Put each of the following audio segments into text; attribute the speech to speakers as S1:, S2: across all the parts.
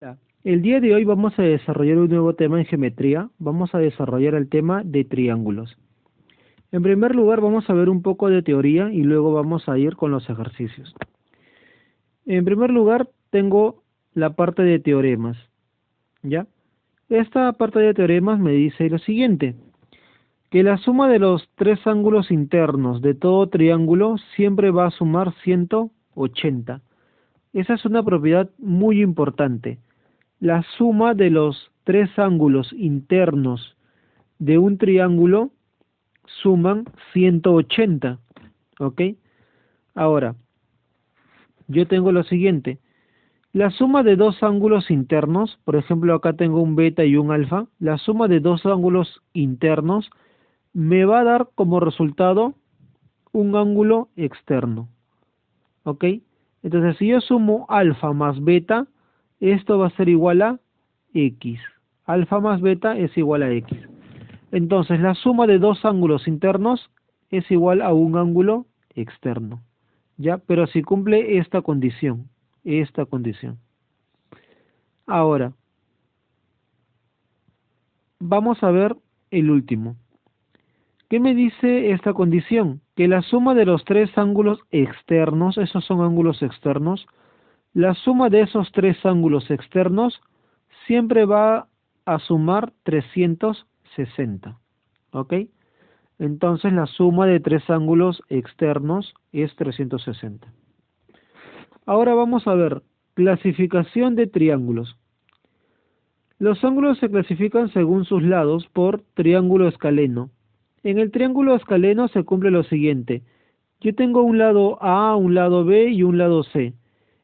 S1: Ya. El día de hoy vamos a desarrollar un nuevo tema en geometría. Vamos a desarrollar el tema de triángulos. En primer lugar, vamos a ver un poco de teoría y luego vamos a ir con los ejercicios. En primer lugar, tengo la parte de teoremas, ¿ya? Esta parte de teoremas me dice lo siguiente, que la suma de los tres ángulos internos de todo triángulo siempre va a sumar 180. Esa es una propiedad muy importante. La suma de los tres ángulos internos de un triángulo suman 180, ¿ok? Ahora, yo tengo lo siguiente. La suma de dos ángulos internos, por ejemplo acá tengo un beta y un alfa, la suma de dos ángulos internos me va a dar como resultado un ángulo externo, ¿ok? Entonces si yo sumo alfa más beta, esto va a ser igual a x. Alfa más beta es igual a x. Entonces la suma de dos ángulos internos es igual a un ángulo externo, ¿ya? Pero si cumple esta condición, esta condición. Ahora, vamos a ver el último. ¿Qué me dice esta condición? Que la suma de los tres ángulos externos, esos son ángulos externos, la suma de esos tres ángulos externos siempre va a sumar 360, ¿ok? Entonces la suma de tres ángulos externos es 360. Ahora vamos a ver clasificación de triángulos. Los ángulos se clasifican según sus lados por triángulo escaleno. En el triángulo escaleno se cumple lo siguiente. Yo tengo un lado A, un lado B y un lado C.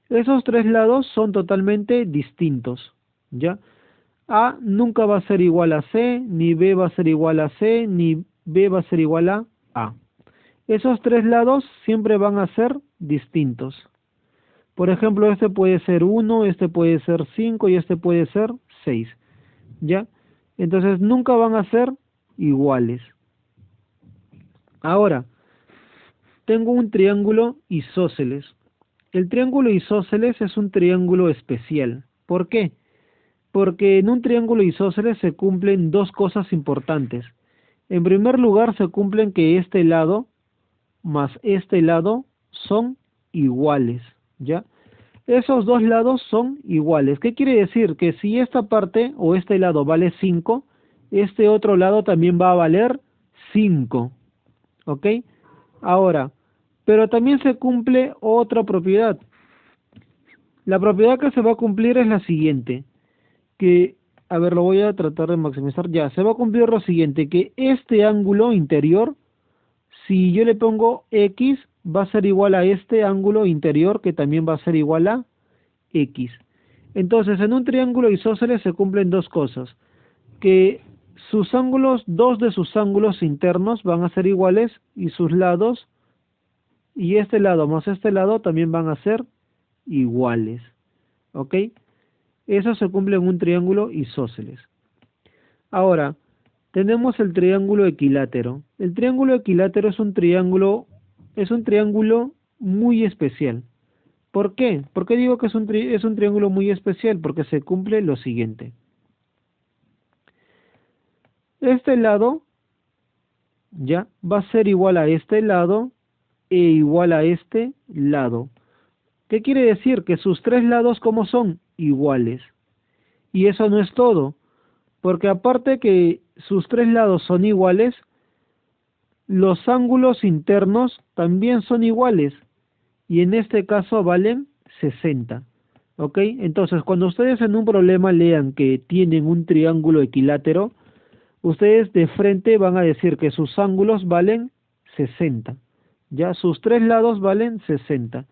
S1: Esos tres lados son totalmente distintos, ¿ya? A nunca va a ser igual a C, ni B va a ser igual a C, ni B va a ser igual a A. Esos tres lados siempre van a ser distintos. Por ejemplo, este puede ser 1, este puede ser 5 y este puede ser 6, ¿ya? Entonces nunca van a ser iguales. Ahora, tengo un triángulo isósceles. El triángulo isósceles es un triángulo especial. ¿Por qué? Porque en un triángulo isósceles se cumplen dos cosas importantes. En primer lugar, se cumplen que este lado más este lado son iguales, ¿ya? Esos dos lados son iguales. ¿Qué quiere decir? Que si esta parte o este lado vale 5, este otro lado también va a valer 5, ¿ok? Ahora, pero también se cumple otra propiedad. La propiedad que se va a cumplir es la siguiente, que, a ver, lo voy a tratar de maximizar, ya, se va a cumplir lo siguiente, que este ángulo interior, si yo le pongo X, va a ser igual a este ángulo interior, que también va a ser igual a X. Entonces, en un triángulo isósceles se cumplen dos cosas, que sus ángulos, dos de sus ángulos internos van a ser iguales y sus lados, y este lado más este lado también van a ser iguales, ¿ok? Eso se cumple en un triángulo isósceles. Ahora, tenemos el triángulo equilátero. El triángulo equilátero es un triángulo muy especial. ¿Por qué? ¿Por qué digo que es un triángulo muy especial? Porque se cumple lo siguiente. Este lado ya va a ser igual a este lado e igual a este lado. ¿Qué quiere decir? Que sus tres lados, ¿cómo son? Iguales. Y eso no es todo, porque aparte que sus tres lados son iguales, los ángulos internos también son iguales, y en este caso valen 60. ¿Ok? Entonces, cuando ustedes en un problema lean que tienen un triángulo equilátero, ustedes de frente van a decir que sus ángulos valen 60. Ya, sus tres lados valen 60.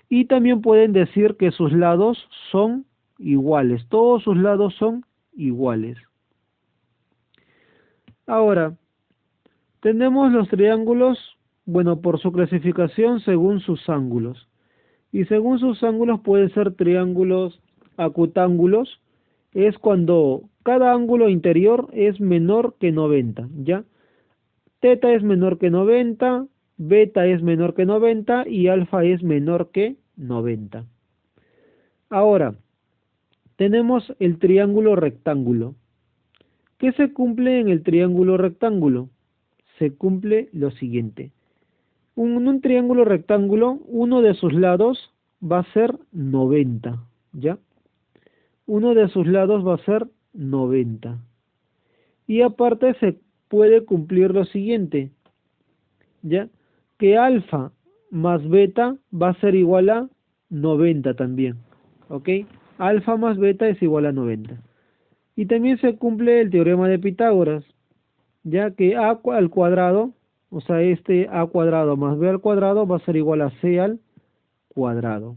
S1: Y también pueden decir que sus lados son iguales, todos sus lados son iguales. Ahora, tenemos los triángulos, bueno, por su clasificación según sus ángulos. Y según sus ángulos pueden ser triángulos acutángulos, es cuando cada ángulo interior es menor que 90, ¿ya? Teta es menor que 90, beta es menor que 90 y alfa es menor que 90. Ahora, tenemos el triángulo rectángulo. ¿Qué se cumple en el triángulo rectángulo? Se cumple lo siguiente. En un triángulo rectángulo, uno de sus lados va a ser 90, ¿ya? Uno de sus lados va a ser 90. Y aparte se puede cumplir lo siguiente, ¿ya? Que alfa más beta va a ser igual a 90 también, ¿ok? Alfa más beta es igual a 90. Y también se cumple el teorema de Pitágoras, ya que a al cuadrado, o sea, este a cuadrado más b al cuadrado va a ser igual a c al cuadrado.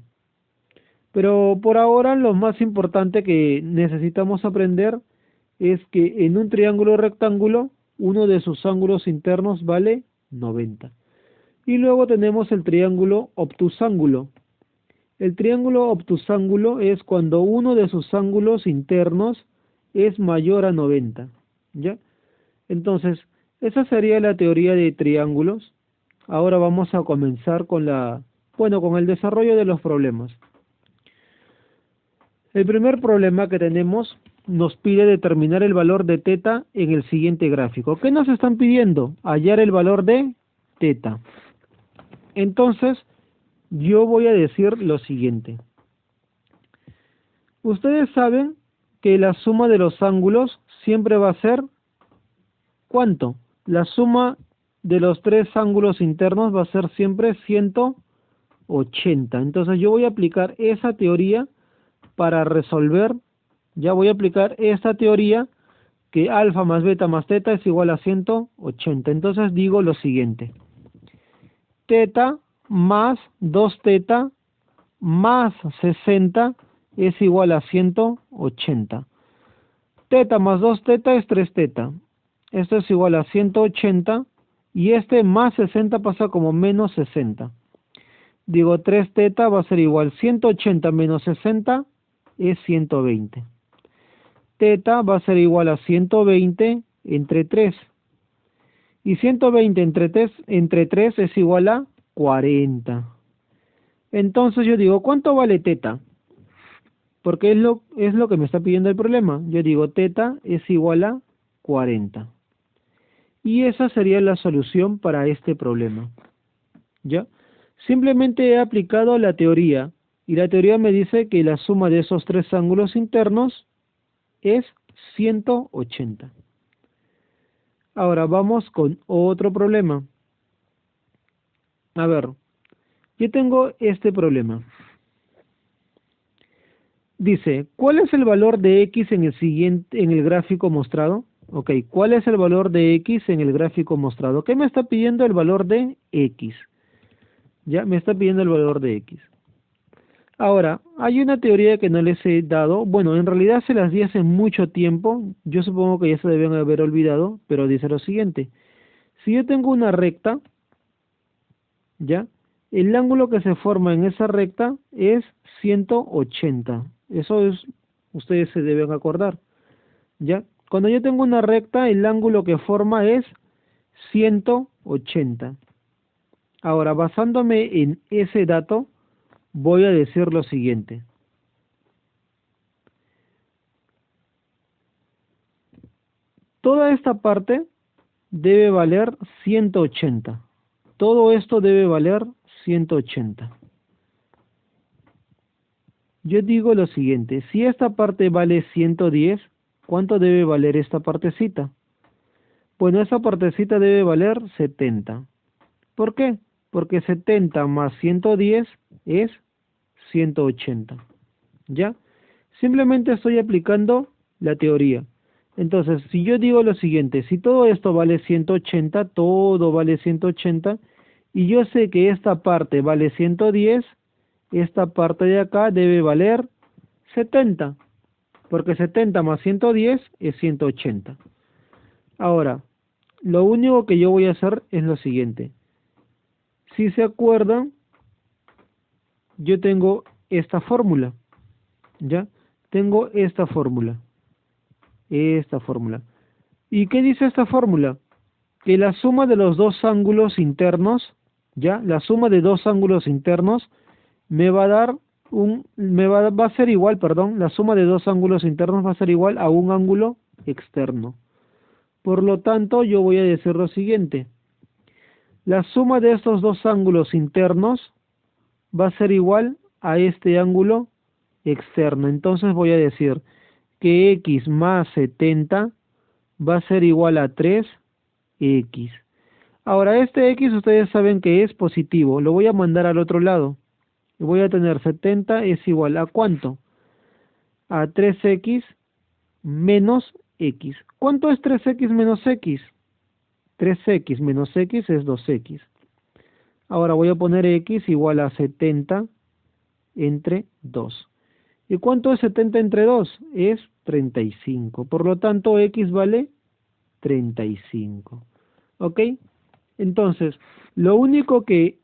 S1: Pero por ahora lo más importante que necesitamos aprender es que en un triángulo rectángulo, uno de sus ángulos internos vale 90. Y luego tenemos el triángulo obtusángulo. El triángulo obtusángulo es cuando uno de sus ángulos internos es mayor a 90, ¿ya? Entonces, esa sería la teoría de triángulos. Ahora vamos a comenzar con con el desarrollo de los problemas. El primer problema que tenemos nos pide determinar el valor de teta en el siguiente gráfico. ¿Qué nos están pidiendo? Hallar el valor de teta. Entonces, yo voy a decir lo siguiente. Ustedes saben que la suma de los ángulos siempre va a ser, ¿cuánto? La suma de los tres ángulos internos va a ser siempre 180. Entonces yo voy a aplicar esa teoría para resolver, ya voy a aplicar esta teoría que alfa más beta más teta es igual a 180. Entonces digo lo siguiente. Teta más 2 teta más 60 es igual a 180. Teta más 2 teta es 3 teta. Esto es igual a 180 y este más 60 pasa como menos 60. Digo 3 teta va a ser igual 180 menos 60 es 120. Teta va a ser igual a 120 entre 3. Y 120 entre 3 es igual a 40. Entonces yo digo, ¿cuánto vale teta? Porque es lo que me está pidiendo el problema. Yo digo, teta es igual a 40. Y esa sería la solución para este problema. ¿Ya? Simplemente he aplicado la teoría. Y la teoría me dice que la suma de esos tres ángulos internos es 180. Ahora vamos con otro problema. A ver, yo tengo este problema. Dice, ¿cuál es el valor de x en el gráfico mostrado? Ok, ¿cuál es el valor de x en el gráfico mostrado? ¿Qué me está pidiendo el valor de x? Ya, me está pidiendo el valor de x. Ahora, hay una teoría que no les he dado. Bueno, en realidad se las di hace mucho tiempo. Yo supongo que ya se deben haber olvidado, pero dice lo siguiente. Si yo tengo una recta, ¿ya? El ángulo que se forma en esa recta es 180. Eso es, ustedes se deben acordar, ¿ya? Cuando yo tengo una recta, el ángulo que forma es 180. Ahora, basándome en ese dato, voy a decir lo siguiente. Toda esta parte debe valer 180. Todo esto debe valer 180. Yo digo lo siguiente, si esta parte vale 110, ¿cuánto debe valer esta partecita? Bueno, esa partecita debe valer 70. ¿Por qué? Porque 70 más 110 es 180. ¿Ya? Simplemente estoy aplicando la teoría. Entonces, si yo digo lo siguiente, si todo esto vale 180, todo vale 180, y yo sé que esta parte vale 110, esta parte de acá debe valer 70, porque 70 más 110 es 180. Ahora, lo único que yo voy a hacer es lo siguiente. Si se acuerdan, yo tengo esta fórmula, ¿ya? Tengo esta fórmula. ¿Y qué dice esta fórmula? Que la suma de los dos ángulos internos, ¿ya? La suma de dos ángulos internos me va a dar va a ser igual, perdón, la suma de dos ángulos internos va a ser igual a un ángulo externo. Por lo tanto, yo voy a decir lo siguiente. La suma de estos dos ángulos internos va a ser igual a este ángulo externo. Entonces voy a decir que x más 70 va a ser igual a 3x. Ahora, este x ustedes saben que es positivo. Lo voy a mandar al otro lado. Y voy a tener 70 es igual a ¿cuánto? A 3x menos x. ¿Cuánto es 3x menos x? 3x menos x es 2x. Ahora voy a poner x igual a 70 entre 2. ¿Y cuánto es 70 entre 2? Es 35. Por lo tanto, x vale 35. ¿Ok? Entonces, lo único que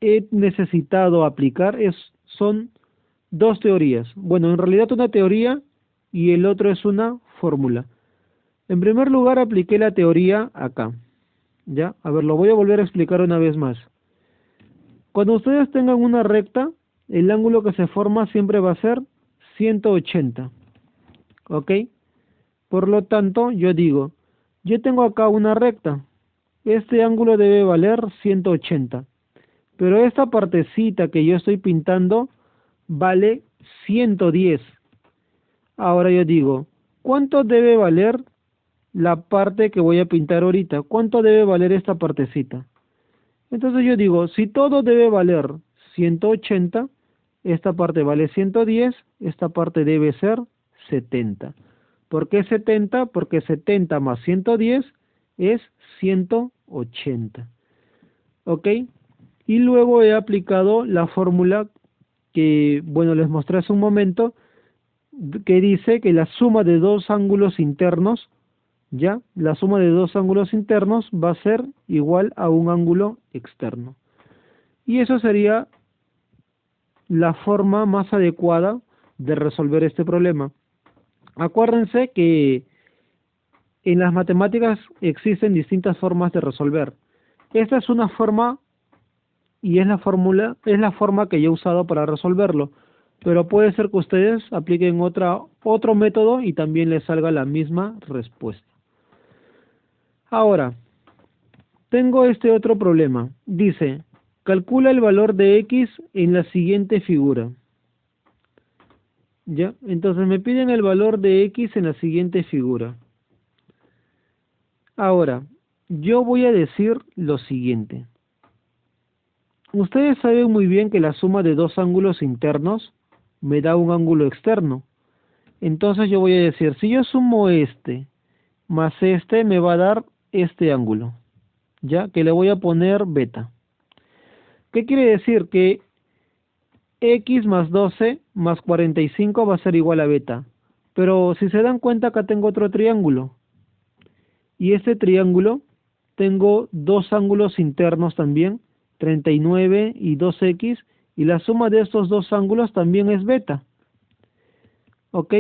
S1: he necesitado aplicar son dos teorías. Bueno, en realidad una teoría y el otro es una fórmula. En primer lugar, apliqué la teoría acá. ¿Ya? A ver, lo voy a volver a explicar una vez más. Cuando ustedes tengan una recta, el ángulo que se forma siempre va a ser 180. ¿Ok? Por lo tanto, yo digo, yo tengo acá una recta. Este ángulo debe valer 180. Pero esta partecita que yo estoy pintando vale 110. Ahora yo digo, ¿cuánto debe valer la parte que voy a pintar ahorita? ¿Cuánto debe valer esta partecita? Entonces yo digo, si todo debe valer 180, esta parte vale 110, esta parte debe ser 70. ¿Por qué 70? Porque 70 más 110 es 180. ¿Ok? Y luego he aplicado la fórmula que, bueno, les mostré hace un momento, que dice que la suma de dos ángulos internos, ¿ya? La suma de dos ángulos internos va a ser igual a un ángulo externo. Y eso sería la forma más adecuada de resolver este problema. Acuérdense que en las matemáticas existen distintas formas de resolver. Esta es una forma y es la forma que yo he usado para resolverlo, pero puede ser que ustedes apliquen otro método y también les salga la misma respuesta. Ahora, tengo este otro problema. Dice, calcula el valor de x en la siguiente figura. ¿Ya? Entonces me piden el valor de x en la siguiente figura. Ahora, yo voy a decir lo siguiente. Ustedes saben muy bien que la suma de dos ángulos internos me da un ángulo externo. Entonces yo voy a decir, si yo sumo este más este, me va a dar este ángulo, ¿ya? Que le voy a poner beta. ¿Qué quiere decir? Que x más 12 más 45 va a ser igual a beta. Pero si se dan cuenta, acá tengo otro triángulo. Y este triángulo tengo dos ángulos internos también, 39 y 2x, y la suma de estos dos ángulos también es beta. ¿Ok?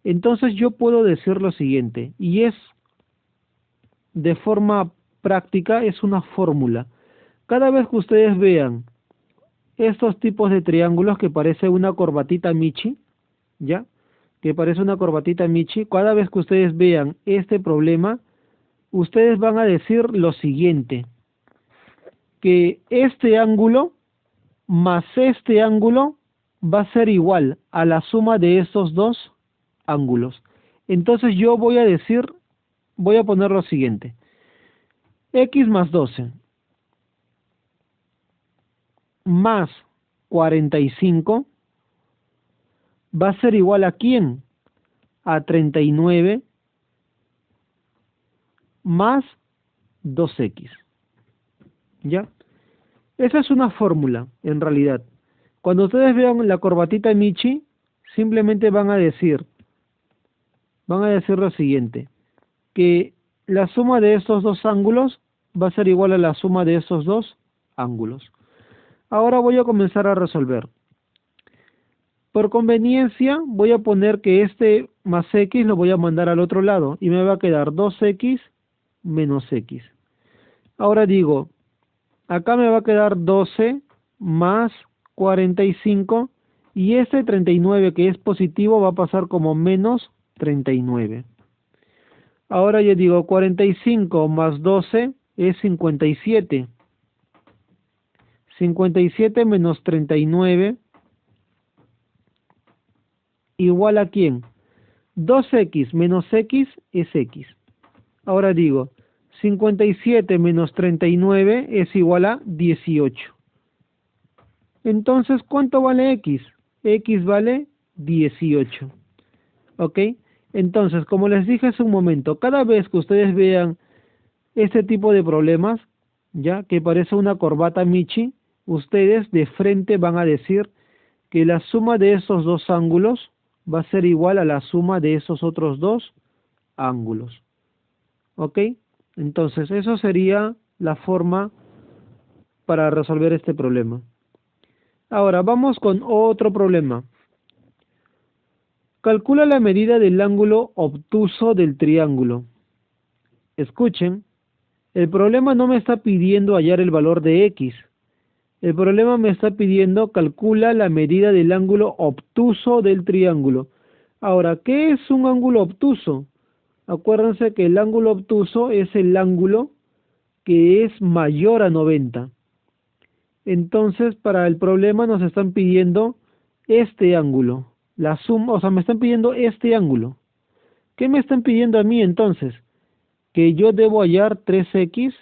S1: Entonces yo puedo decir lo siguiente, y es de forma práctica, es una fórmula. Cada vez que ustedes vean estos tipos de triángulos que parece una corbatita Michi, ¿ya? Que parece una corbatita Michi, cada vez que ustedes vean este problema, ustedes van a decir lo siguiente, que este ángulo más este ángulo va a ser igual a la suma de estos dos ángulos. Entonces yo voy a poner lo siguiente, x más 12 más 45 va a ser igual a ¿quién? A 39 más 2x. ¿Ya? Esa es una fórmula, en realidad. Cuando ustedes vean la corbatita Michi, simplemente van a decir lo siguiente, que la suma de estos dos ángulos va a ser igual a la suma de estos dos ángulos. Ahora voy a comenzar a resolver. Por conveniencia, voy a poner que este más x lo voy a mandar al otro lado y me va a quedar 2x menos x. Ahora digo, acá me va a quedar 12 más 45 Y este 39 que es positivo va a pasar como menos 39. Ahora yo digo 45 más 12 es 57. 57 menos 39 igual a ¿quién? 2x menos x es x. Ahora digo, 57 menos 39 es igual a 18. Entonces, ¿cuánto vale x? X vale 18. ¿Ok? Entonces, como les dije hace un momento, cada vez que ustedes vean este tipo de problemas, ya que parece una corbata Michi, ustedes de frente van a decir que la suma de esos dos ángulos va a ser igual a la suma de esos otros dos ángulos. ¿Ok? Entonces, eso sería la forma para resolver este problema. Ahora, vamos con otro problema. Calcula la medida del ángulo obtuso del triángulo. Escuchen, el problema no me está pidiendo hallar el valor de x. El problema me está pidiendo calcula la medida del ángulo obtuso del triángulo. Ahora, ¿qué es un ángulo obtuso? Acuérdense que el ángulo obtuso es el ángulo que es mayor a 90. Entonces, para el problema nos están pidiendo este ángulo. La suma, o sea, me están pidiendo este ángulo. ¿Qué me están pidiendo a mí entonces? Que yo debo hallar 3x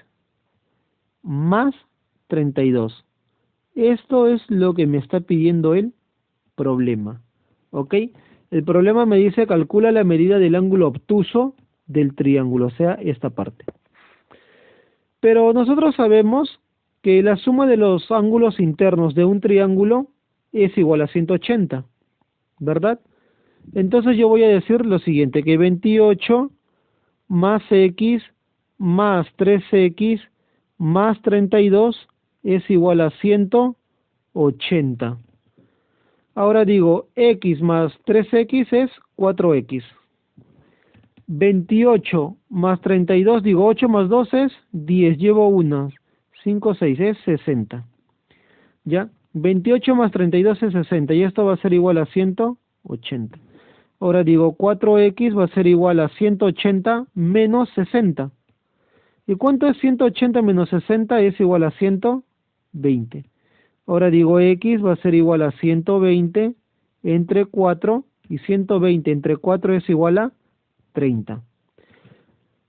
S1: más 32. Esto es lo que me está pidiendo el problema. ¿Ok? El problema me dice calcula la medida del ángulo obtuso del triángulo, o sea, esta parte. Pero nosotros sabemos que la suma de los ángulos internos de un triángulo es igual a 180, ¿verdad? Entonces yo voy a decir lo siguiente, que 28 más x más 3x más 32 es igual a 180. Ahora digo, x más 3x es 4x. 28 más 32, digo 8 más 2 es 10, llevo 1, 5, 6, es 60. ¿Ya? 28 más 32 es 60 y esto va a ser igual a 180. Ahora digo 4x va a ser igual a 180 menos 60. ¿Y cuánto es 180 menos 60? Es igual a 120. Ahora digo x va a ser igual a 120 entre 4 y 120 entre 4 es igual a 30.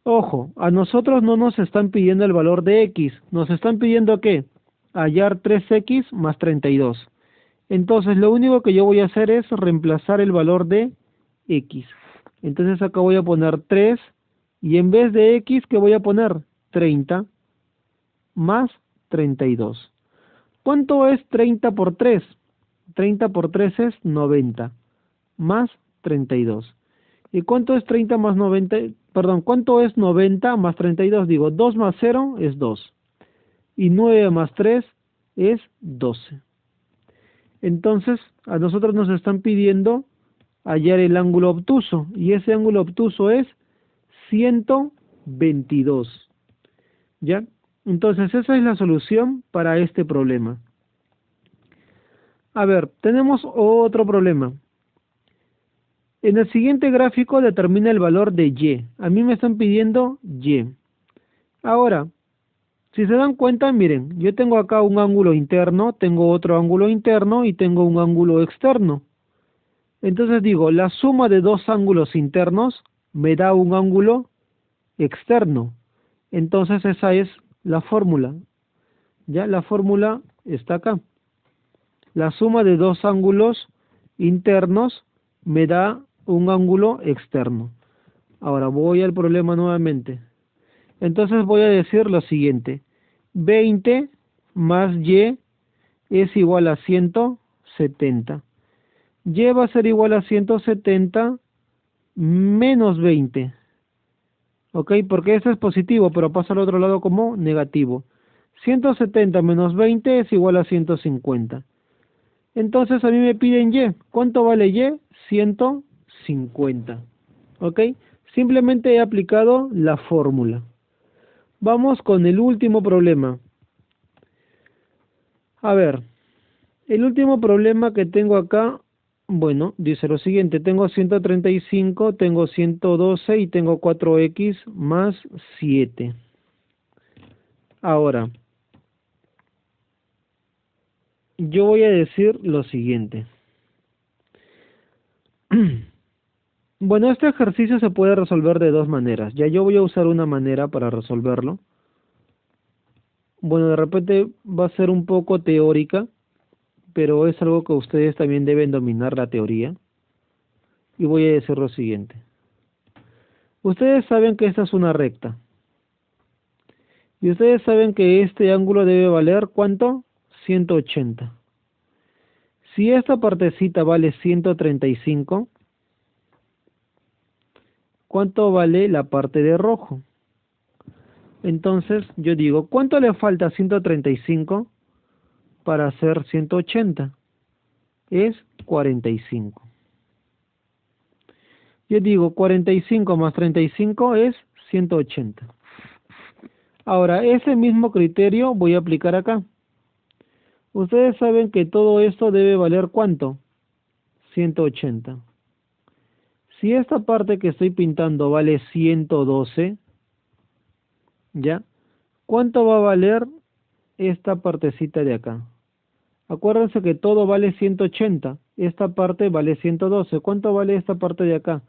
S1: Ojo, a nosotros no nos están pidiendo el valor de x, nos están pidiendo ¿qué? Hallar 3x más 32. Entonces lo único que yo voy a hacer es reemplazar el valor de x. Entonces acá voy a poner 3 y en vez de x, ¿qué voy a poner? 30 más 32. ¿Cuánto es 30 por 3? 30 por 3 es 90 más 32. ¿Y cuánto es 30 más 90? Perdón, ¿cuánto es 90 más 32? Digo, 2 más 0 es 2. Y 9 más 3 es 12. Entonces, a nosotros nos están pidiendo hallar el ángulo obtuso. Y ese ángulo obtuso es 122. ¿Ya? Entonces, esa es la solución para este problema. A ver, tenemos otro problema. En el siguiente gráfico determina el valor de y. A mí me están pidiendo y. Ahora, si se dan cuenta, miren, yo tengo acá un ángulo interno, tengo otro ángulo interno y tengo un ángulo externo. Entonces digo, la suma de dos ángulos internos me da un ángulo externo. Entonces esa es la fórmula. Ya la fórmula está acá. La suma de dos ángulos internos me da un ángulo externo. Ahora voy al problema nuevamente. Entonces voy a decir lo siguiente. 20 más y es igual a 170. Y va a ser igual a 170 menos 20. ¿Ok? Porque este es positivo, pero pasa al otro lado como negativo. 170 menos 20 es igual a 150. Entonces a mí me piden y. ¿Cuánto vale y? 150. ¿Ok? Simplemente he aplicado la fórmula. Vamos con el último problema. A ver, El último problema que tengo acá, bueno, dice lo siguiente, tengo 135, tengo 112 y tengo 4x más 7. Ahora, yo voy a decir lo siguiente. Bueno, este ejercicio se puede resolver de dos maneras. Ya yo voy a usar una manera para resolverlo. Bueno, de repente va a ser un poco teórica, pero es algo que ustedes también deben dominar la teoría. Y voy a decir lo siguiente. Ustedes saben que esta es una recta. Y ustedes saben que este ángulo debe valer, ¿cuánto? 180. Si esta partecita vale 135, ¿cuánto vale la parte de rojo? Entonces yo digo, ¿cuánto le falta a 135 para hacer 180? Es 45. Yo digo, 45 más 35 es 180. Ahora, ese mismo criterio voy a aplicar acá. Ustedes saben que todo esto debe valer ¿cuánto? 180. Si esta parte que estoy pintando vale 112, ¿ya? ¿Cuánto va a valer esta partecita de acá? Acuérdense que todo vale 180. Esta parte vale 112. ¿Cuánto vale esta parte de acá?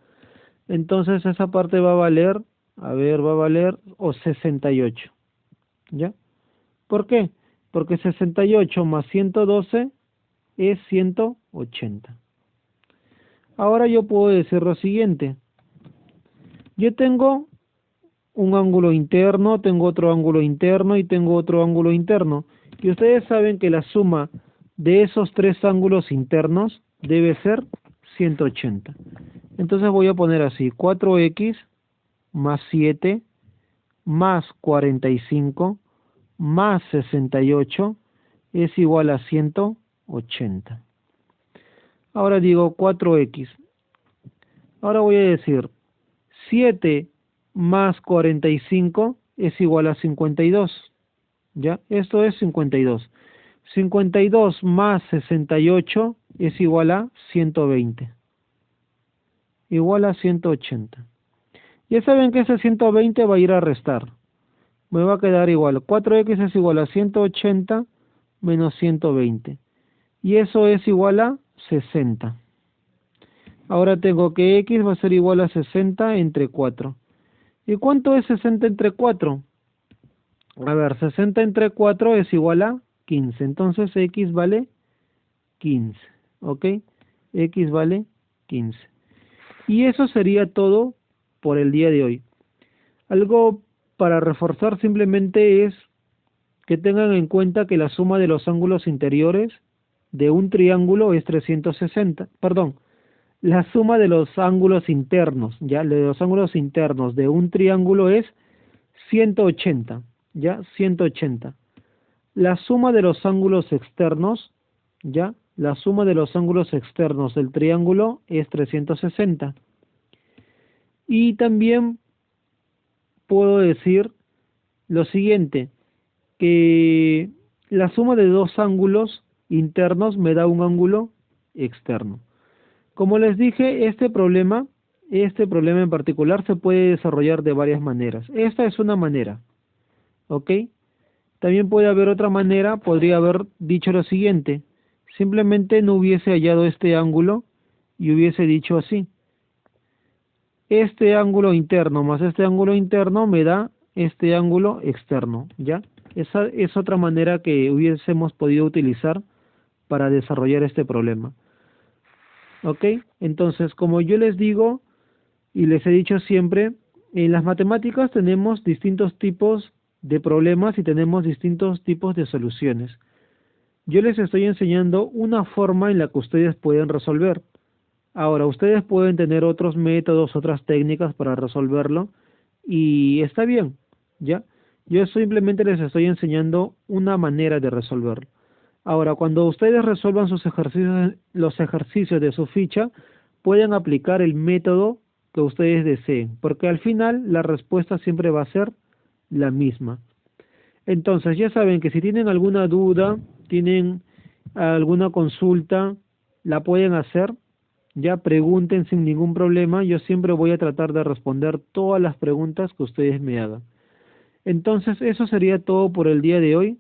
S1: Entonces esa parte va a valer, va a valer 68. ¿Ya? ¿Por qué? Porque 68 más 112 es 180. Ahora yo puedo decir lo siguiente. Yo tengo un ángulo interno, tengo otro ángulo interno y tengo otro ángulo interno. Y ustedes saben que la suma de esos tres ángulos internos debe ser 180. Entonces voy a poner así, 4x más 7 más 45 más 68 es igual a 180. Ahora digo 4x. Ahora voy a decir 7 más 45 es igual a 52. ¿Ya? Esto es 52. 52 más 68 es igual a 120. Igual a 180. Ya saben que ese 120 va a ir a restar. Me va a quedar igual. 4x es igual a 180 menos 120. Y eso es igual a 60. Ahora tengo que x va a ser igual a 60 entre 4. ¿Y cuánto es 60 entre 4? A ver, 60 entre 4 es igual a 15. Entonces x vale 15. ¿Ok? X vale 15. Y eso sería todo por el día de hoy. Algo para reforzar simplemente es que tengan en cuenta que la suma de los ángulos interiores de un triángulo es 360. Perdón, la suma de los ángulos internos, ¿ya? De los ángulos internos de un triángulo es 180, ¿ya? 180. La suma de los ángulos externos, ¿ya? La suma de los ángulos externos del triángulo es 360. Y también puedo decir lo siguiente, que la suma de dos ángulos internos me da un ángulo externo. Como les dije, este problema en particular se puede desarrollar de varias maneras. Esta es una manera, ¿ok? También puede haber otra manera, podría haber dicho lo siguiente, simplemente no hubiese hallado este ángulo y hubiese dicho así. Este ángulo interno más este ángulo interno me da este ángulo externo, ¿ya? Esa es otra manera que hubiésemos podido utilizar para desarrollar este problema. ¿Ok? Entonces, como yo les digo y les he dicho siempre, en las matemáticas tenemos distintos tipos de problemas y tenemos distintos tipos de soluciones. Yo les estoy enseñando una forma en la que ustedes pueden resolver. Ahora, ustedes pueden tener otros métodos, otras técnicas para resolverlo y está bien, ¿ya? Yo simplemente les estoy enseñando una manera de resolverlo. Ahora, cuando ustedes resuelvan sus ejercicios, los ejercicios de su ficha, pueden aplicar el método que ustedes deseen, porque al final la respuesta siempre va a ser la misma. Entonces, ya saben que si tienen alguna duda, tienen alguna consulta, la pueden hacer. Ya pregunten sin ningún problema. Yo siempre voy a tratar de responder todas las preguntas que ustedes me hagan. Entonces, eso sería todo por el día de hoy.